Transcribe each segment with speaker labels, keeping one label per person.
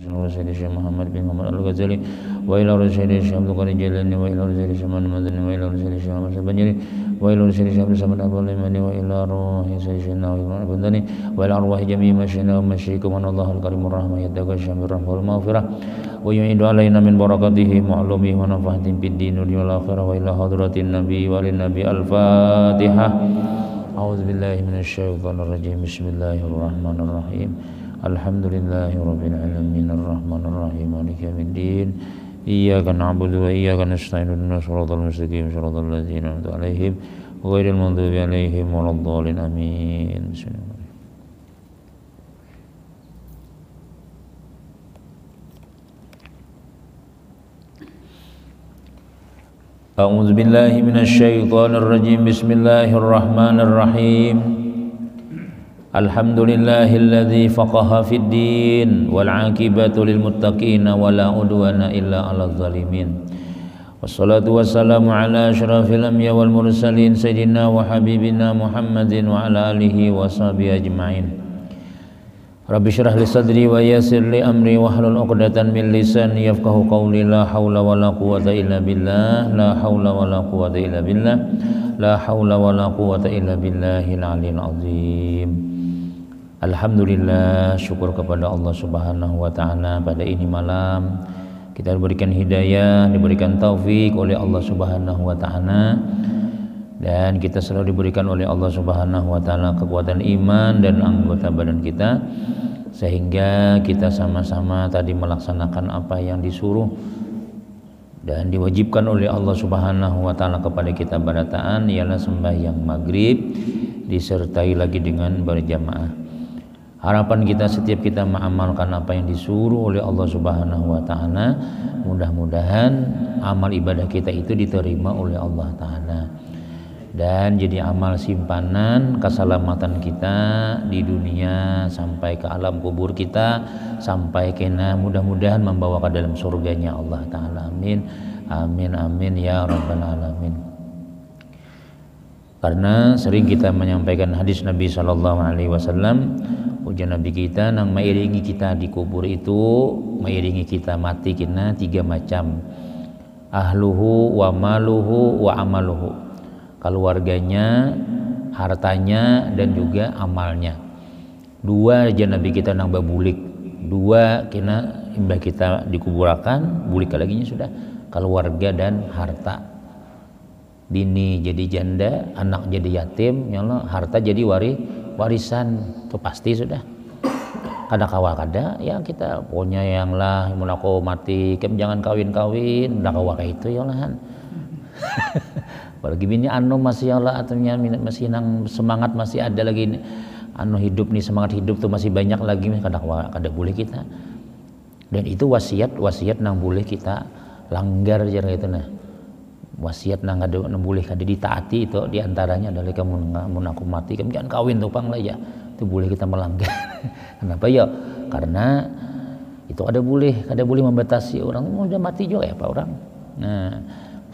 Speaker 1: Syekh Muhammad bin Muhammad Al-Ghazali wa ila Syekh Abdul Qadir Jilani wa ila Syekh Muhammad Madani wa ila Syekh Muhammad Sabanjiri wa ila Syekh Abdul Samad Abdul Limani wa ila ruhi Syekh Nawawi Al-Bandani wa ila arwah jami'i masyayikh wa masyayikh wa Allahul karimur rahmah yadaka syamir rahmah wal maghfirah wa yu'idu alaina min barakatihi mu'allumihi wa nafahatin fid din wal akhirah wa ila hadratin nabi wa lin nabi al-fatihah. A'udzu billahi minasy syaithanir rajim. Bismillahirrahmanirrahim. Alhamdulillahi rabbil alamin arrahmanir rahim maliki yaumiddin iyyaka na'budu wa iyyaka nasta'in ihdinas siratal mustaqim siratal ladzina an'amta 'alaihim ghairil maghdubi 'alaihim waladdallin amin. A'udzu billahi minasy syaithanir rajim. Bismillahirrahmanirrahim. Alhamdulillahilladzi faqaha fid din wal 'aqibatu lil muttaqin wa la udwana illa 'alal zalimin. Wassalatu wassalamu ala asyrafil anbiya wal mursalin sayyidina wa habibina Muhammadin wa ala alihi wa sahbihi ajma'in. Rabbi shrah li sadri wa yassir li amri wahlul 'uqdatam min lisani yafqahu qawli. La haula wala quwwata illa billah. La haula wala quwwata illa billah. La haula wala quwwata illa billahil 'aliyyil 'azim. Alhamdulillah, syukur kepada Allah Subhanahu wa taala pada ini malam kita diberikan hidayah, diberikan taufik oleh Allah Subhanahu wa taala, dan kita selalu diberikan oleh Allah Subhanahu wa taala kekuatan iman dan anggota badan kita sehingga kita sama-sama tadi melaksanakan apa yang disuruh dan diwajibkan oleh Allah Subhanahu wa taala kepada kita pada taat, ialah sembahyang maghrib disertai lagi dengan berjamaah. Harapan kita setiap kita mengamalkan apa yang disuruh oleh Allah Subhanahu wa taala, mudah-mudahan amal ibadah kita itu diterima oleh Allah taala dan jadi amal simpanan keselamatan kita di dunia sampai ke alam kubur kita, sampai kena mudah-mudahan membawa ke dalam surganya Allah taala. Amin amin amin ya rabbal alamin. Karena sering kita menyampaikan hadis Nabi sallallahu alaihi wasallam, ujian Nabi kita nang mengiringi kita di kubur itu, mengiringi kita mati kena tiga macam. Ahluhu wa maluhu wa amaluhu. Keluarganya, hartanya dan juga amalnya. Dua aja Nabi kita nang babulik. Dua kena imbah kita dikuburakan, bulik laginya sudah keluarga dan harta. Bini jadi janda, anak jadi yatim, nyala harta jadi warisan, itu pasti sudah. Kada kawa kada, ya kita punya yang lah, mun aku mati, kem jangan kawin-kawin, udah kawa kayak itu ya lahan. Apalagi bini anu masih Allah ataunya masih nang semangat masih ada lagi anu hidup nih, semangat hidup tuh masih banyak lagi, kada kawa kada boleh kita. Dan itu wasiat nang boleh kita langgar jarang itu nah. Wasiat nang ada boleh kada ditaati itu diantaranya adalah kamu aku mati kamu jangan kawin tuh pang lah ya, itu boleh kita melanggar. Kenapa ya? Karena itu kada boleh membatasi orang udah mati juga ya pak orang. Nah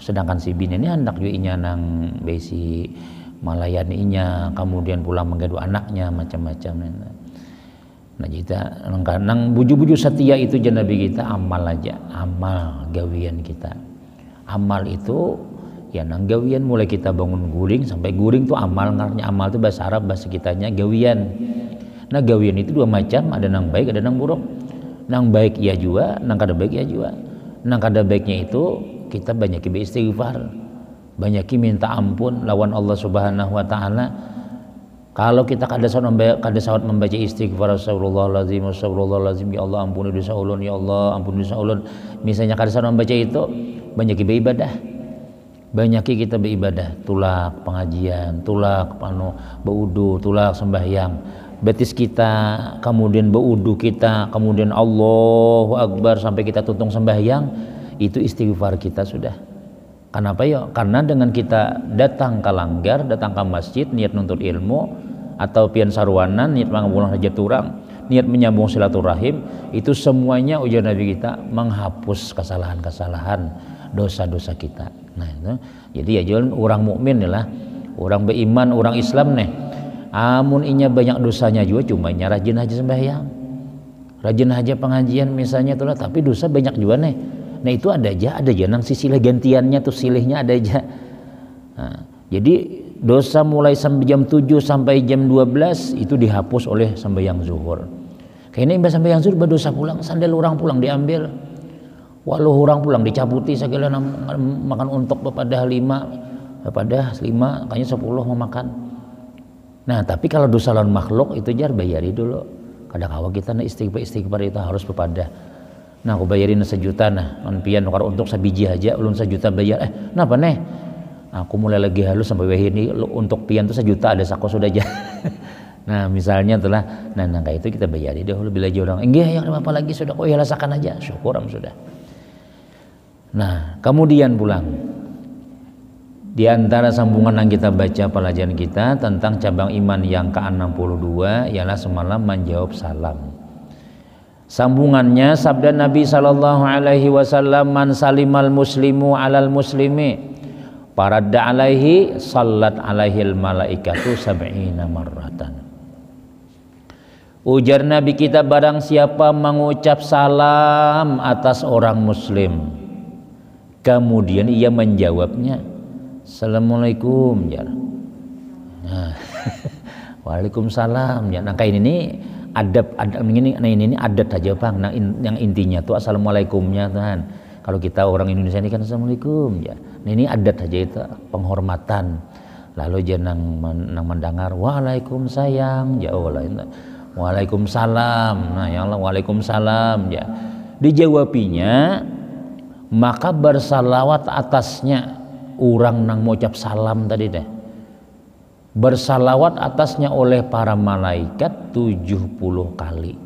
Speaker 1: sedangkan si bini ini hendak juga inya nang besi malayani inya, kemudian pulang menggadu anaknya macam-macam. Nah kita nang buju-buju setia itu jan Nabi kita amal aja, amal gawian kita. Amal itu ya nang gawian mulai kita bangun guring sampai guring tuh amal, ngarnya amal itu bahasa Arab, bahasa kitanya gawian. Nah gawian itu dua macam, ada nang baik ada nang buruk. Nang baik ya juga, nang kada baik ya juga. Nang kada baiknya itu kita banyak beristighfar, banyak minta ampun lawan Allah Subhanahu wa taala. Kalau kita kada sawat membaca istighfar astagfirullahalazim ya Allah ampuni dosa ulun, ya Allah ampuni dosa ulun. Misalnya kada sawat membaca itu, banyak beribadah, banyak kita beribadah, tulak pengajian, tulak baudu, tulak sembahyang, betis kita, kemudian baudu kita, kemudian Allahu Akbar sampai kita tuntung sembahyang, itu istighfar kita sudah. Kenapa ya? Karena dengan kita datang ke langgar, datang ke masjid, niat nuntut ilmu, atau pian sarwanan, niat mengampunan hajat orang, niat menyambung silaturahim, itu semuanya ujian Nabi kita menghapus kesalahan-kesalahan, dosa-dosa kita. Nah itu, jadi ya jangan orang mukmin lah, orang beriman, orang Islam nih. Amun inya banyak dosanya juga, cuma rajin aja sembahyang, rajin aja pengajian misalnya tuh lah, tapi dosa banyak juga nih. Nah itu ada aja nang silih gantiannya tuh, silihnya ada aja. Nah, jadi dosa mulai sampai jam 7 sampai jam 12 itu dihapus oleh sembahyang zuhur. Kayaknya imbas sampai yang zuhur berdosa pulang, sandal orang pulang diambil, walau orang pulang dicabuti segala makan untuk bepadah 5, kayaknya 10 mau makan. Nah tapi kalau dosa lawan makhluk itu jar bayari dulu. Kadang awak kita na istighfar itu harus bepadah. Nah aku bayarin 1 juta nah, pian kalau untuk sabiji aja ulun 1 juta bayar. Kenapa nih? Aku mulai lagi halus sampai ini untuk pian tuh 1 juta ada sako sudah aja. Nah misalnya telah, nah kayak itu kita bayari dahulu bila aja orang enggak ya apa lagi sudah, kok ya rasakan aja, syukur sudah. Nah kemudian pulang di antara sambungan yang kita baca pelajaran kita tentang cabang iman yang ke-62 ialah semalam menjawab salam. Sambungannya sabda Nabi sallallahu alaihi wasallam, man salimal muslimu alal muslimi faradda alaihi sallat alaihil malaikatu sab'ina marratan. Ujar Nabi kita, barang siapa mengucap salam atas orang muslim kemudian ia menjawabnya assalamualaikum ya. Nah, waalaikumsalam ya. Nah kayak ini adab ini adat aja bang. Nah yang intinya tuh assalamualaikumnya kan. Kalau kita orang Indonesia ini kan assalamualaikum ya. Nah ini adat aja itu penghormatan. Lalu jangan mendengar waalaikumsalam ya Allah. Waalaikumsalam. Nah ya Allah waalaikumsalam ya. Dijawabinya maka bersalawat atasnya orang nang mengucap salam tadi deh. Bersalawat atasnya oleh para malaikat 70 kali.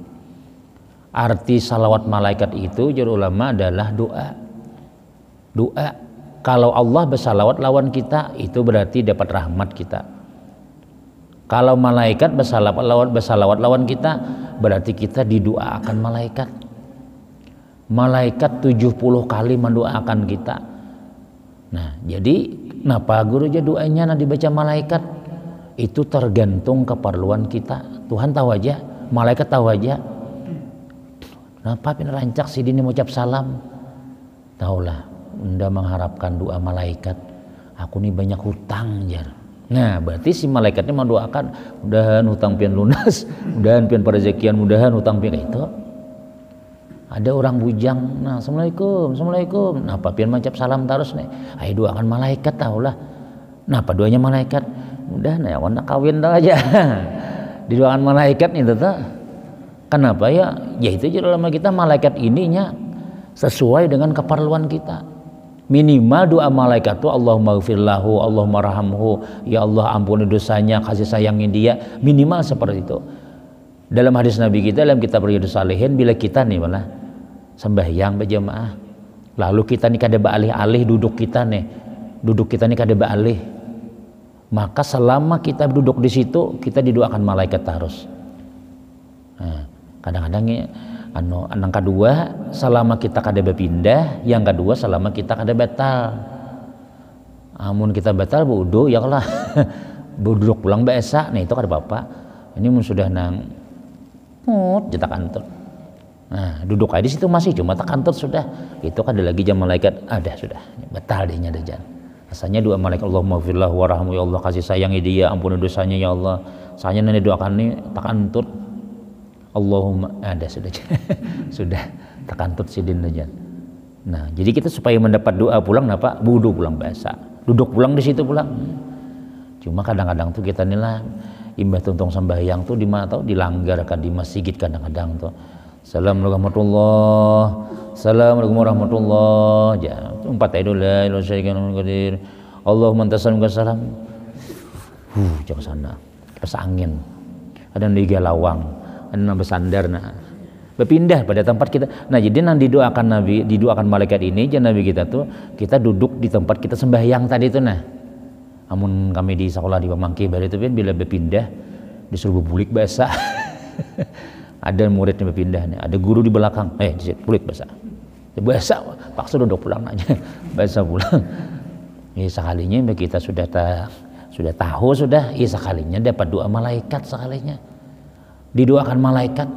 Speaker 1: Arti salawat malaikat itu juru ulama adalah doa. Doa. Kalau Allah bersalawat lawan kita itu berarti dapat rahmat kita. Kalau malaikat bersalawat lawan kita berarti kita didoakan malaikat. Malaikat 70 kali mendoakan kita. Nah, jadi kenapa guru aja doanya nanti dibaca malaikat? Itu tergantung keperluan kita. Tuhan tahu aja, malaikat tahu aja. Kenapa pin rancak si dini mengucap salam? Taulah, unda mengharapkan doa malaikat. Aku nih banyak hutang jar. Nah, berarti si malaikatnya mendoakan, mudahan hutang pian lunas, mudahan pian perezekian, mudahan hutang pian itu. Ada orang bujang, nah assalamualaikum, nah apa pian macap salam terus nih, ayo doakan malaikat tahulah, nah apa doanya malaikat, udah nih awan kawin dah aja, didoakan malaikat nih tuh, kenapa ya? Ya itu aja dalam kita malaikat ininya sesuai dengan keperluan kita. Minimal doa malaikat tuh Allahumma gfirlahu, Allahumma rahamhu, ya Allah ampuni dosanya, kasih sayangin dia, minimal seperti itu. Dalam hadis Nabi kita dalam kitab Riyadhus Shalihin, bila kita nih malah sembahyang berjamaah lalu kita nih kada baalih-alih duduk kita nih kada baalih, maka selama kita duduk di situ kita didoakan malaikat terus. Nah, kadang-kadang yang kedua selama kita kada berpindah, yang kedua selama kita kada batal. Amun kita batal wudu ya lah duduk pulang biasa, nah itu kada apa-apa. Ini mun sudah nang jetak antut. Nah, duduk aja di situ masih cuma tak antut sudah. Itu kan ada lagi jam malaikat ada sudah. Batal dehnya dejan. Asalnya doa malaikat Allahumma gfirlahu warhamhu, ya Allah kasih sayangi dia, ampuni dosanya ya Allah. Saya nanti doakan nih tak antut. Allahumma ada sudah. Sudah tak antut sidin dejan. Nah, jadi kita supaya mendapat doa pulang apa? Wudu pulang biasa. Duduk pulang di situ pulang. Cuma kadang-kadang tuh kita nilai imbah tuntung sembahyang tuh di mana tahu dilanggar kan di masjid kadang-kadang tuh. Assalamualaikum warahmatullahi ya empat idul la ilaha illallah qadir Allahumma antasalam salam jangan sana pas angin ada di galawang ada bersandar nah berpindah pada tempat kita. Nah jadi nanti didoakan Nabi, didoakan malaikat ini jangan Nabi kita tuh kita duduk di tempat kita sembahyang tadi itu. Nah amun kami di sekolah di Pamangki baru itu bila berpindah disuruh bulik bahasa ada muridnya berpindah nih, ada guru di belakang bulik bahasa paksa duduk pulang aja bahasa pulang. Ya sekalinya kita sudah tahu sudah, ya sekalinya dapat doa malaikat, sekalinya didoakan malaikat.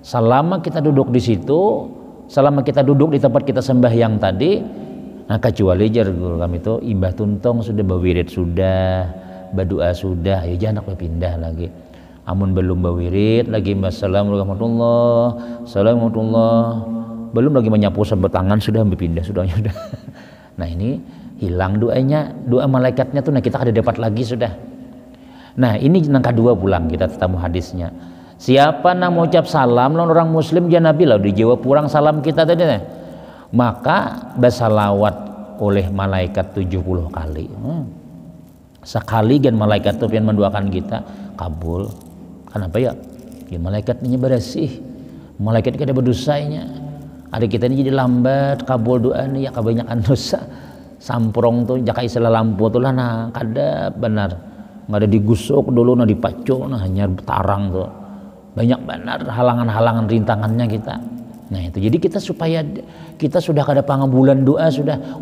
Speaker 1: Selama kita duduk di situ, selama kita duduk di tempat kita sembahyang tadi, nah kecuali jar guru kami itu imbah tuntong sudah, bawirid sudah, berdoa sudah, ya jangan aku pindah lagi. Amun belum bawirid lagi, assalamualaikum warahmatullah, belum lagi menyapu sebetangan sudah berpindah sudahnya sudah. Nah ini hilang doanya, doa malaikatnya tuh, nah kita ada dapat lagi sudah. Nah ini yang kedua pulang kita ketemu hadisnya. Siapa nang mengucap salam lawan orang muslim ya Nabi lah dijawab kurang salam kita tadi, maka bersalawat oleh malaikat 70 kali. Sekali kan malaikat itu yang mendoakan kita kabul. Kenapa ya? Ya malaikat ini bersih, malaikat kita berdosanya. Ada kita ini jadi lambat kabul doa nih ya kebanyakan dosa. Samprong tuh jaka istilah lampu tuh lah, nah kada benar nggak ada digusuk dulu, nah dipacu, nah hanya tarang tuh banyak benar halangan-halangan rintangannya kita. Nah itu jadi kita supaya kita sudah kada pangabulan doa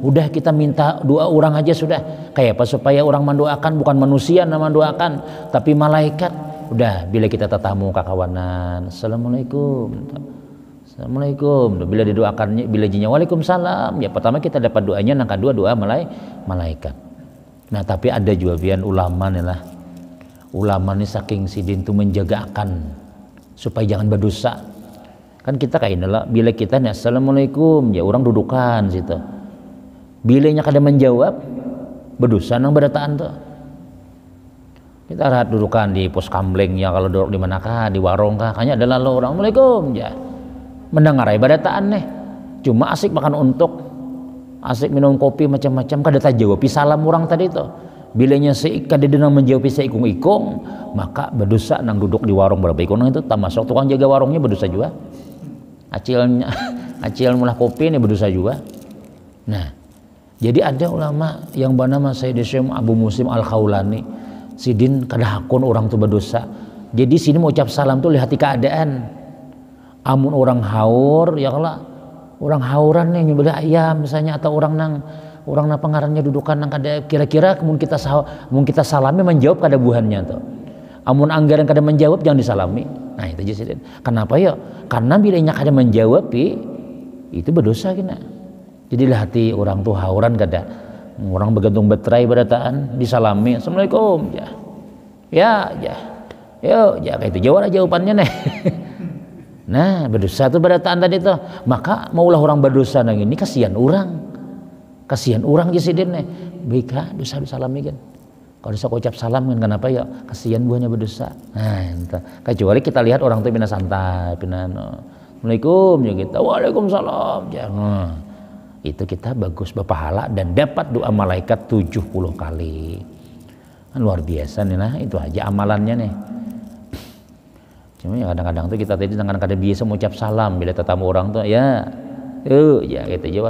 Speaker 1: udah kita minta doa orang aja sudah, kayak apa supaya orang mendoakan bukan manusia nama mendoakan tapi malaikat. Udah bila kita tetamu kakawanan assalamualaikum, bila didoakannya bila jinya waalaikumsalam, ya pertama kita dapat doanya, yang kedua doa malaikat. Nah tapi ada juga bian ulama nih lah, ulama nih saking sidin tuh menjagakan supaya jangan berdosa. Kan kita kayak inilah, bila kita nih assalamualaikum ya orang dudukan situ, bilanya kada menjawab berdosa nang berdataan tuh. Kita rahat dudukan di pos kamling ya, kalau duduk di manakah, di warung kah, kayaknya ada lalu orang assalamualaikum ya mendengar ibadataan nih, cuma asik makan untuk, asik minum kopi macam-macam, kada jawab salam orang tadi itu. Bilanya kada denang menjawab seikung-ikung, maka berdosa nang duduk di warung berapa ikung itu, termasuk tukang jaga warungnya berdosa juga. Acil mulah kopi ini berdosa juga. Nah, jadi ada ulama yang bernama Sayyid Syekh Abu Muslim Al-Khawlani, sidin kada hakun orang tuh berdosa. Jadi sini mau ucap salam tuh lihat keadaan. Amun orang haur ya kalau orang hauran nih nyembelih ayam misalnya, atau orang nang pengarannya dudukan nang kada kira-kira mungkin kita salami menjawab kada buhannya tuh. Amun anggaran kada menjawab jangan disalami. Nah itu aja sidin. Kenapa ya? Karena bilanya kada menjawab itu berdosa kena. Jadi hati orang tuh hauran kada, orang bergantung betrai berataan disalami assalamualaikum ya kayak itu jawab jawabannya nih. Nah berdosa tuh berataan tadi tuh, maka maulah orang berdosa nang ini kasihan orang jasidin nih, baiklah dosa disalami kan. Kalau bisa ucap salam kan, kenapa ya? Kasihan buahnya berdosa. Nah, entah. Kecuali kita lihat orang tuh bina santai, bina assalamualaikum ya kita, waalaikumsalam ya. Itu kita bagus berpahala dan dapat doa malaikat 70 kali. Luar biasa nih, nah itu aja amalannya nih. Cuma ya kadang-kadang tuh kita tadi dengan kada biasa mengucap salam bila tetamu orang tuh ya gitu aja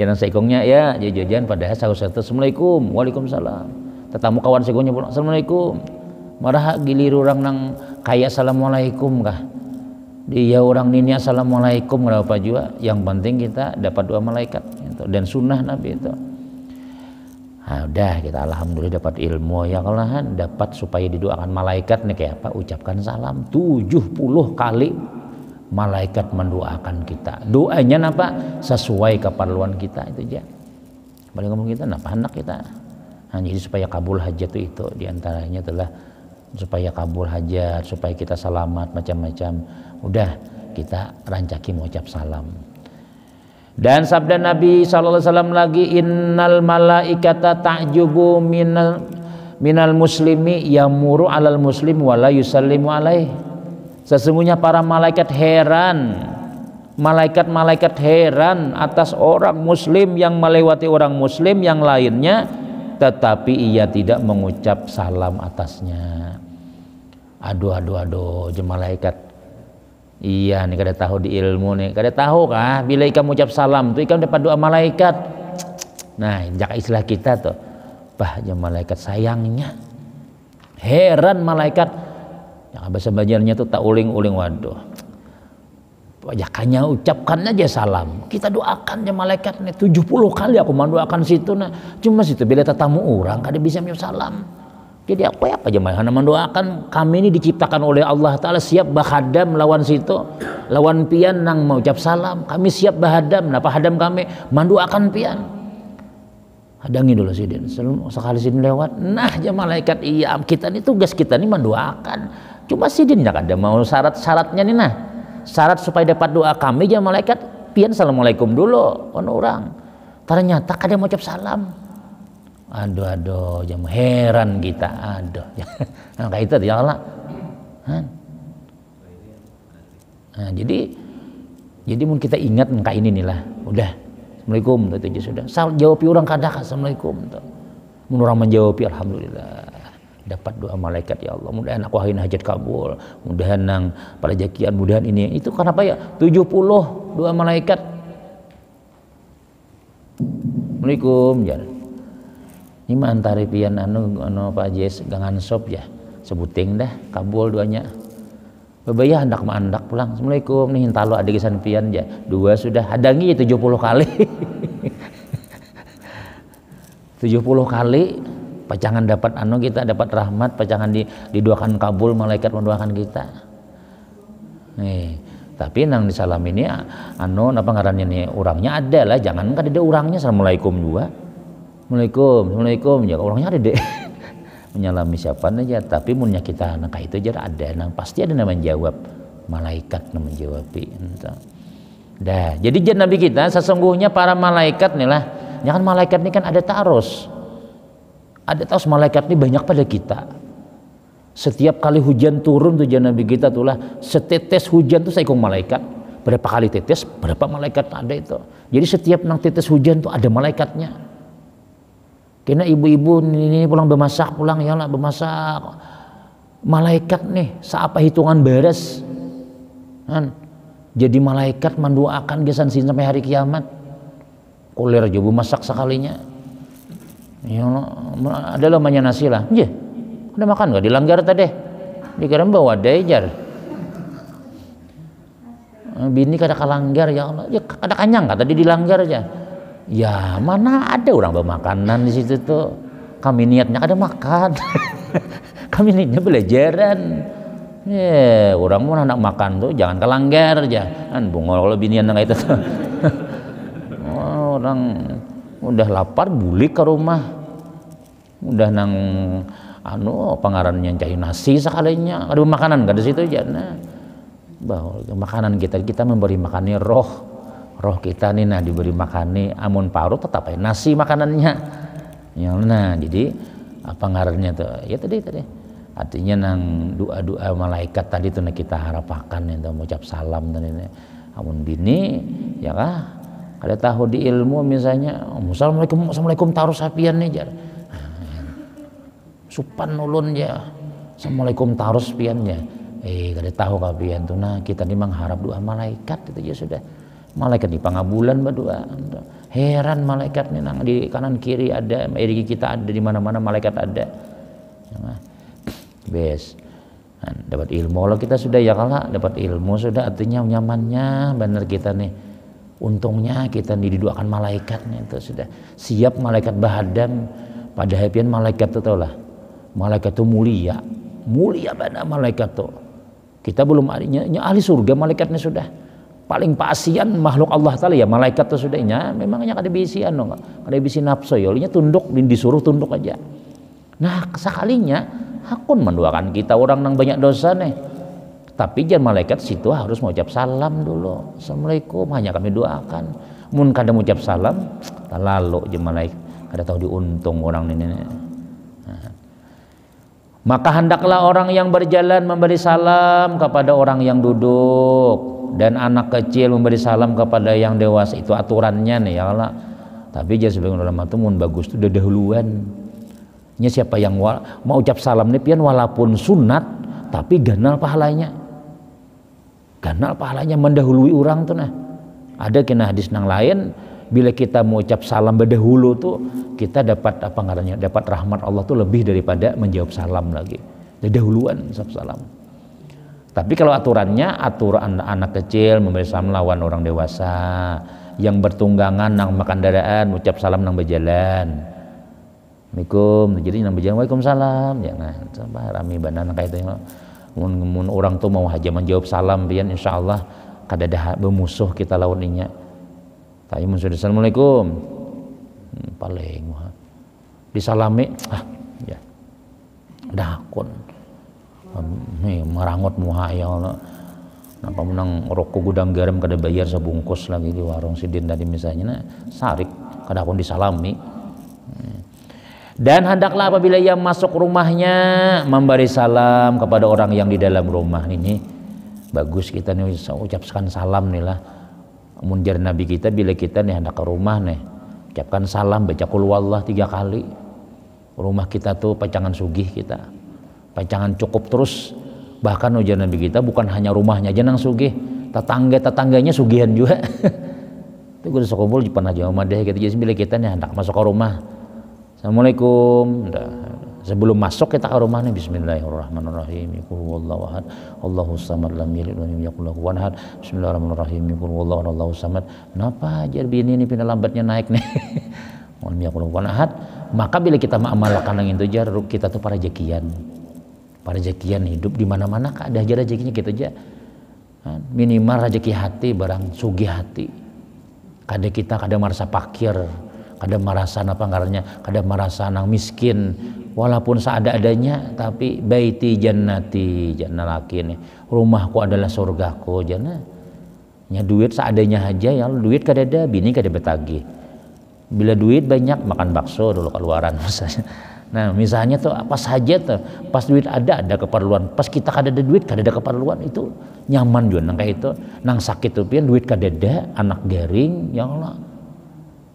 Speaker 1: jangan seikongnya ya jajan padahal satu assalamualaikum waalaikumsalam. Tetamu kawan seikongnya pulang assalamualaikum, marah giliru orang nang kaya assalamualaikum kah, dia orang ini assalamualaikum berapa juga, yang penting kita dapat doa malaikat gitu. Dan sunnah Nabi itu. Nah, udah kita alhamdulillah dapat ilmu ya kalahan, dapat supaya didoakan malaikat nih kayak apa, ucapkan salam 70 kali malaikat mendoakan kita. Doanya apa? Sesuai keperluan kita itu aja. Paling ngomong kita napa anak kita. Nah, jadi supaya kabul hajat itu diantaranya adalah supaya kabul hajat, supaya kita selamat macam-macam. Udah kita rancaki mengucap salam. Dan sabda Nabi SAW lagi, innal malaikata ta'jubu minal muslimi yamuru alal muslim wala yusallimu alaih. Sesungguhnya para malaikat heran, malaikat heran atas orang muslim yang melewati orang muslim yang lainnya, tetapi ia tidak mengucap salam atasnya. Aduh malaikat. Iya nih kada tahu di ilmu nih, kada tahu kah bila ikan mengucap salam tuh ikan dapat doa malaikat. Nah, jaka istilah kita tuh, bah malaikat sayangnya. Heran malaikat. Yang bahasa Banjarnya tuh tak uling-uling, waduh. Jakanya ucapkan aja salam. Kita doakan ya malaikat nih 70 kali aku mendoakan situ nah. Cuma situ bila tetamu orang kada bisa mengucap salam. Jadi apa jemaah mendoakan kami ini diciptakan oleh Allah Ta'ala siap bahadam lawan situ, lawan pian nang mau ucap salam, kami siap bahadam, napa hadam kami mendoakan pian. Hadangi dulu sidin, sekali sidin lewat, nah ya malaikat iya kita ini tugas kita ini mendoakan. Cuma sidin ya ada mau syarat-syaratnya nih nah, syarat supaya dapat doa kami ya malaikat pian assalamualaikum dulu on orang. Ternyata kada mau ucap salam. Aduh, jam heran kita, aduh. Nah, kayak itu ya Allah. Nah, jadi mun kita ingat engkau ini nih lah, udah, assalamualaikum, itu aja sudah. Jawab orang kadang assalamualaikum. Mun orang menjawab, alhamdulillah, dapat doa malaikat ya Allah. Mudahan aku hain hajat kabul, mudahan nang pada jakian, mudahan ini. Itu kenapa ya? 70 doa malaikat. Assalamualaikum, ya. Ini mah antara pian anu Pak Jes gangan sop ya sebuting dah kabul duanya bebaya hendak mandak pulang assalamualaikum nih hintalo ada gesan pian ya dua sudah hadangi 70 kali 70 kali pacangan dapat anu kita dapat rahmat pacangan didoakan kabul malaikat mendoakan kita nih tapi nang disalam ini anu apa ngarannya nih orangnya ada lah jangan kan ada orangnya assalamualaikum juga Assalamualaikum ya orangnya ada deh menyalami siapa aja tapi munnya kita nang itu aja ada nang pasti ada nama jawab malaikat nama jawab dah jadi jan nabi kita sesungguhnya para malaikat nih lah jangan malaikat ini kan ada taros malaikat ini banyak pada kita setiap kali hujan turun tuh jan nabi kita tuh lah setetes hujan tuh seikung malaikat berapa kali tetes berapa malaikat ada itu jadi setiap nang tetes hujan tuh ada malaikatnya. Kena ibu-ibu ini pulang bermasak pulang ya lah bermasak malaikat nih seapa hitungan beres kan jadi malaikat mendoakan gesan sin sampai hari kiamat kulir juga masak sekalinya ya ada lamanya nasi lah ya udah makan gak dilanggar tadi dikira bawa jar bini kada kalanggar ya Allah ya kada kanyang kata tadi dilanggar aja. Ya mana ada orang bermakanan di situ tuh kami niatnya ada makan kami niatnya belajaran ya orang mau anak makan tuh jangan kelanggar aja kan bungol kalau binian kayak itu tuh orang udah lapar bulik ke rumah udah nang anu pangarannya cari nasi sekalinya ada makanan gak di situ aja nah bahwa makanan kita memberi makannya roh kita nih nah diberi makan nih amun paru tetap aja nasi makanannya ya nah jadi apa ngarannya tuh ya tadi artinya nang doa malaikat tadi tuh nah kita harapakan itu mengucap salam dan ini amun bini ya kah kada tahu di ilmu misalnya assalamualaikum taruh sapian nih jar supan ulun ya assalamualaikum taruh sapiannya kada tahu kapian tuh nah kita nih mengharap doa malaikat itu ya sudah malaikat di pangabulan berdoa heran malaikat nih nang di kanan kiri ada di kita ada di mana-mana malaikat ada bes dapat ilmu kalau kita sudah ya kalau dapat ilmu sudah artinya nyamannya benar kita nih untungnya kita nih didoakan malaikat nih itu sudah siap malaikat bahadam pada hapian malaikat itu tau lah malaikat itu mulia benar malaikat tuh kita belum ahli surga malaikatnya sudah paling pasian makhluk Allah Ta'ala ya malaikat tuh sudahnya memangnya kada bisi anu kada bisi nafsu ya tunduk disuruh tunduk aja nah sekalinya hakun mendoakan kita orang nang banyak dosa nih tapi jangan malaikat situ harus mengucap salam dulu assalamualaikum hanya kami doakan mun kada mengucap salam lalu je malaikat kada tahu diuntung orang ini nah. Maka hendaklah orang yang berjalan memberi salam kepada orang yang duduk dan anak kecil memberi salam kepada yang dewasa itu aturannya nih ya Allah tapi jangan sebagian ulama itu mun bagus itu udah dahuluan nya siapa yang mau ucap salam nih pian walaupun sunat tapi ganal pahalanya mendahului orang tuh nah ada kena hadis nang lain bila kita mau ucap salam berdahulu tuh kita dapat apa ngarannya dapat rahmat Allah tuh lebih daripada menjawab salam lagi dahuluan salam. Tapi kalau aturan anak kecil memberi salam lawan orang dewasa yang bertunggangan nang makan daraan ucap salam nang berjalan Assalamualaikum, jadi nang bejang waalaikumsalam, jangan sampai rami banan kayak itu. Mun orang tuh mau haja menjawab salam pian insyaallah kada ada bermusuh kita lawan inya. Tapi mun sudah assalamualaikum paling disalami ya dakon nih merangot muha ya Allah. Napa menang rokok gudang garam kada bayar sebungkus lagi di warung sidin tadi misalnya sarik kada kon disalami. Dan hendaklah apabila ia masuk rumahnya memberi salam kepada orang yang di dalam rumah ini. Bagus kita nih ucapkan salam nih lah. Munjar Nabi kita bila kita nih hendak ke rumah nih ucapkan salam, baca qul huwallah 3 kali. Rumah kita tuh pacangan sugih kita, pacangan cukup terus. Bahkan ujar Nabi kita bukan hanya rumahnya aja nang sugih, tetangganya sugihan juga. Itu gue sekumpul pernah jauh deh gitu. Jadi bila kita nih hendak masuk ke rumah, assalamualaikum. Sebelum masuk kita ke rumah nih bismillahirrahmanirrahim. Qul huwallahu ahad, Allahus samad, lam yalid wa lam yakul lahu kufuwan ahad. Bismillahirrahmanirrahim. Qul huwallahu ahad, Allahus samad. Kenapa ajar bini ini pindah lambatnya naik nih? Lam yakul lahu kufuwan ahad. Maka bila kita mengamalkan yang itu jar kita tuh para rezekian. Para rezekian hidup di mana-mana ada aja rezekinya kita aja. Minimal rezeki hati barang sugih hati. Kada kita kada merasa fakir, kada merasa apa ngarannya, kada merasa nang miskin walaupun seada-adanya, tapi baiti jannati, jannah laki nih rumahku adalah surgaku jannah. Nya duit seadanya aja ya, duit kada ada bini kada betagih. Bila duit banyak makan bakso dulu keluaran misalnya. Nah misalnya tuh apa saja tuh pas duit ada keperluan, pas kita kada ada duit kada ada keperluan, itu nyaman juga nang kayak itu. Nang sakit tuh pian duit kada ada, anak garing ya Allah,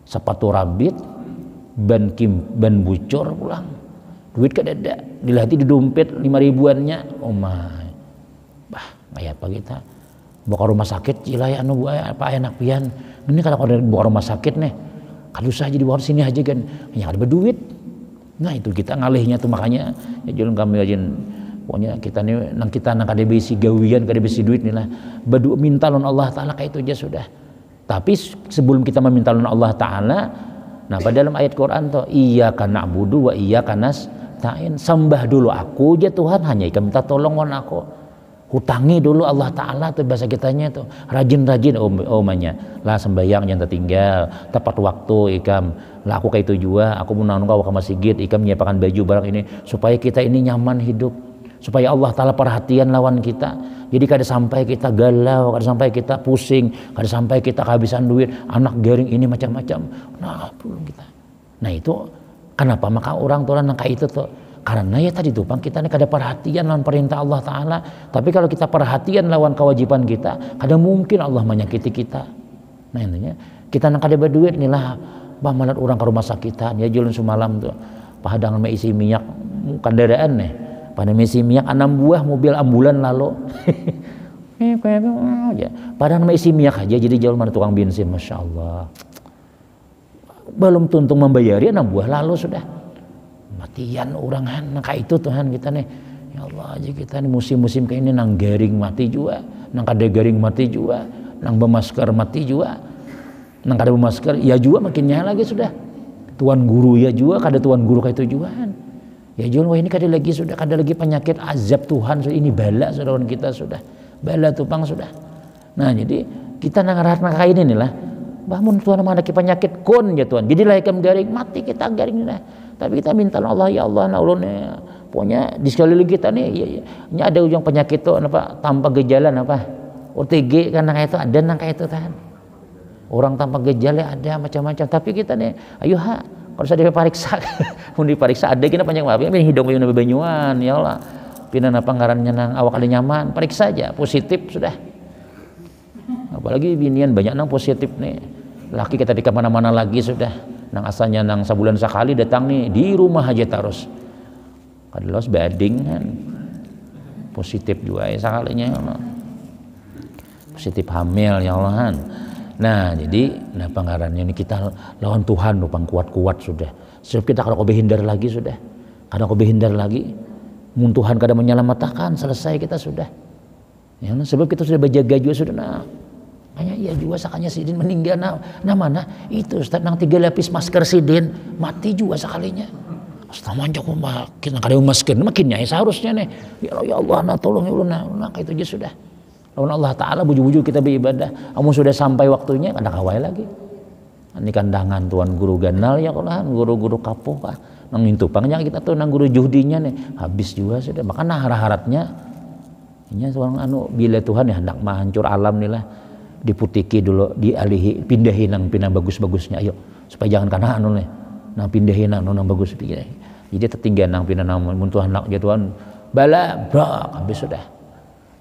Speaker 1: sepatu rabit, ban bucor pulang, duit kada ada, dilatih di dompet 5 ribuannya, oh my, bah kayak apa kita bawa rumah sakit cilaya anu apa enak pian ini kalau bawa rumah sakit nih kalau usah jadi bawa sini aja kan yang ada berduit. Nah itu kita ngalihnya tuh, makanya ya jangan kami aja pokoknya kita nih nang kada bisi gawian kada bisi duit nih lah badu minta lawan Allah taala kayak itu aja sudah. Tapi sebelum kita meminta lawan Allah taala, nah pada dalam ayat Quran tuh iyyaka na'budu wa iyyaka nasta'in, sembah dulu aku aja Tuhan, hanya ikam minta tolong wan aku. Hutangi dulu Allah Ta'ala tuh bahasa kitanya tuh, rajin-rajin omanya lah sembahyang jangan tertinggal, tepat waktu ikam lah aku kayak itu juga, aku mau nanggung kau ke masjid ikam nyiapkan baju barang ini supaya kita ini nyaman hidup, supaya Allah Ta'ala perhatian lawan kita. Jadi kada sampai kita galau, kada sampai kita pusing, kada sampai kita kehabisan duit, anak garing ini macam-macam. Nah belum kita. Nah itu kenapa maka orang tua nang kayak itu tuh, karena ya tadi tuh kita nih kada perhatian lawan perintah Allah Ta'ala. Tapi kalau kita perhatian lawan kewajiban kita, kada mungkin Allah menyakiti kita. Nah intinya kita nang kada berduit nih lah malat orang ke rumah sakitan ya jualan semalam tuh pahadangan isi minyak kendaraan nih pada isi minyak 6 buah mobil ambulan lalu padahal isi minyak aja jadi jual mana tukang bensin, masya Allah belum tuntung membayari 6 buah lalu sudah matian orang nang kayak itu Tuhan kita nih ya Allah aja kita nih musim-musim kayak ini nang garing mati juga, nang kada garing mati juga, nang bermasker mati juga, nang kada bermasker ya juga makinnya lagi sudah. Tuan guru ya juga kada tuan guru kayak tujuan. Ya jual wah ini kada lagi sudah, kada lagi penyakit azab Tuhan ini bala saudara kita sudah. Bala tupang sudah. Nah jadi kita nang kayak ini lah. Bangun Tuhan ada penyakit kon ya Tuhan. Jadi lah ikam garing mati kita garing lah. Tapi kita minta Allah ya Allah nah ulun pokoknya di sekeliling kita nih ya ada ujung penyakit tuh apa tanpa gejala apa OTG kan kayak itu ada nang kayak itu Tuhan. Orang tanpa gejala ada macam-macam, tapi kita nih ayo kalau saya diperiksa mau diperiksa ada kita panjang apa ini hidung punya banyuan ya Allah pinan apa ngarannya nang awak ada nyaman periksa aja positif sudah. Apalagi binian banyak nang positif nih laki kita di kemana-mana lagi sudah nang asalnya nang sebulan sekali datang nih di rumah aja terus kadlos bading kan positif juga ya sekalinya ya Allah. Positif hamil ya Allah kan. Nah jadi nah pengarannya ini kita lawan Tuhan lupang kuat-kuat sudah sebab kita kalau hindar lagi sudah kada hindar lagi mun Tuhan kada menyelamatkan selesai kita sudah ya sebab kita sudah berjaga juga sudah nah kayak iya juga sakanya sidin meninggal nah mana itu Ustaz nang 3 lapis masker sidin mati juga sekalinya Astamanjak makin kada maskin makin nyai seharusnya nih. Ya Allah, nah tolong ya Allah, nah itu aja sudah. Lawan Allah Ta'ala buju-buju kita beribadah. Amun sudah sampai waktunya kada kawai lagi. Ini kandangan tuan guru ganal ya Allah, guru-guru kapuh kah. Nang intupangnya kita tuh nang guru juhdinya nih habis juga sudah. Maka nah harapnya ini tuan bila Tuhan ya hendak menghancur alam nih lah, diputiki dulu, dialihi, pindahin nang pindah bagus-bagusnya. Ayo supaya jangan karena nih. Nang pindahin nang bagus pikir. Jadi tertinggal nang pindah nang muntuh anak jatuhan bala brak habis sudah.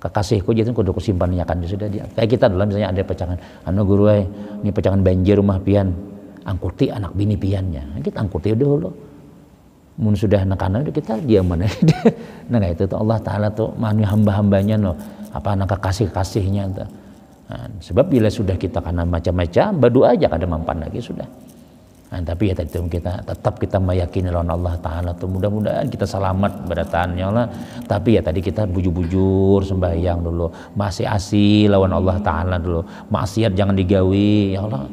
Speaker 1: Kekasihku jadi kudu kusimpannya kan sudah dia. Kayak kita dulu misalnya ada pecangan, guru ini pecangan banjir rumah pian, angkuti anak bini piannya. Kita angkuti dulu. Mun sudah anak-anak kita diam mana. Nah itu tuh Allah Ta'ala tuh manu hamba-hambanya no, apa anak kekasih-kasihnya tuh. Nah, sebab bila sudah kita karena macam-macam berdoa aja kada mempan lagi sudah. Nah, tapi ya kita tetap kita meyakini lawan Allah Ta'ala tuh mudah-mudahan kita selamat berdatannya Allah. Tapi ya tadi kita bujur-bujur sembahyang dulu, masih asih lawan Allah Ta'ala dulu, maksiat jangan digawi ya Allah.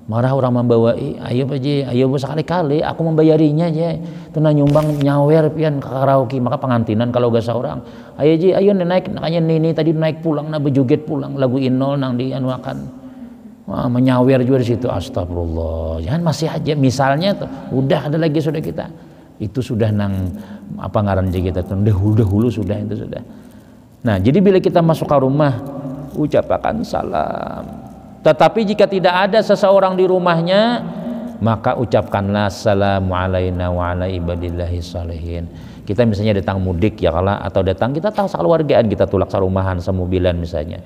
Speaker 1: Marah orang membawai, ayo aja, ayo sekali-kali aku membayarinya aja. Itu nyumbang nyawer pian ke karaoke, maka pengantinan kalau gak seorang. Ayo aja, ayo naik, makanya Nini tadi naik pulang, berjoget pulang lagu Inol nang dianuakan. Wah, menyawer juga di situ, astagfirullah. Jangan masih aja misalnya tuh, udah ada lagi sudah kita. Itu sudah nang apa ngaran kita tuh dahulu sudah itu sudah. Nah, jadi bila kita masuk ke rumah ucapkan salam. Tetapi jika tidak ada seseorang di rumahnya, maka ucapkanlah assalamu alaina wa ala ibadillahi sholihin. Kita misalnya datang mudik ya kalau atau datang kita tahu keluargaan kita tulak sarumahan semobilan misalnya.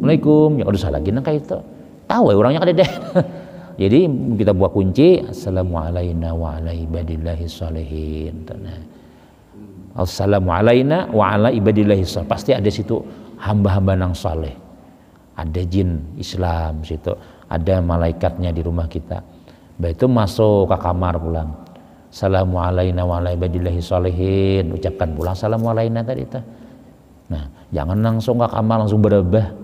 Speaker 1: Assalamualaikum, ya udah salah gini kayak itu. Tahu ya orangnya kada deh. Jadi kita buat kunci assalamualaikum wa ala ibadillahi sholihin. Assalamu alaina wa ala ibadillahi sholihin. Pasti ada situ hamba-hamba nang saleh. Ada jin Islam situ, ada malaikatnya di rumah kita. Baik itu masuk ke kamar pulang. Assalamu alaina wa ala ibadillahi sholihin. Ucapkan pulang assalamu alaina tadi itu. Nah, jangan langsung ke kamar langsung berebah.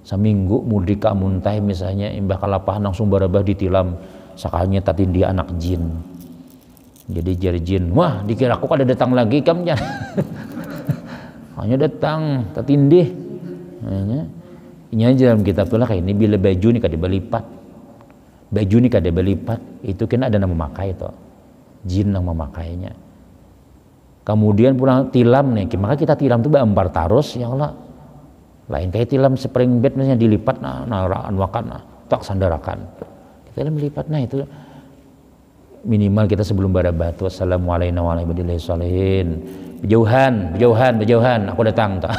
Speaker 1: Seminggu mudik ka muntah misalnya imbah kalapah langsung berebah ditilam sakalnya tatindi anak jin. Jadi jari jin, wah dikira aku kada datang lagi kamnya. Hanya datang tatindi. Ini aja dalam kitab tulah kayak ini bila baju ni kada belipat. Baju ni kada belipat, itu kan ada nama memakai itu. Jin yang memakainya. Kemudian pulang tilam nih, maka kita tilam tuh beembar tarus ya Allah. Lain kayak tilam spring bed misalnya dilipat tak sandarakan. Kita melipat itu minimal kita sebelum batu assalamualaikum warahmatullahi wabarakatuh. Berjauhan aku datang tak.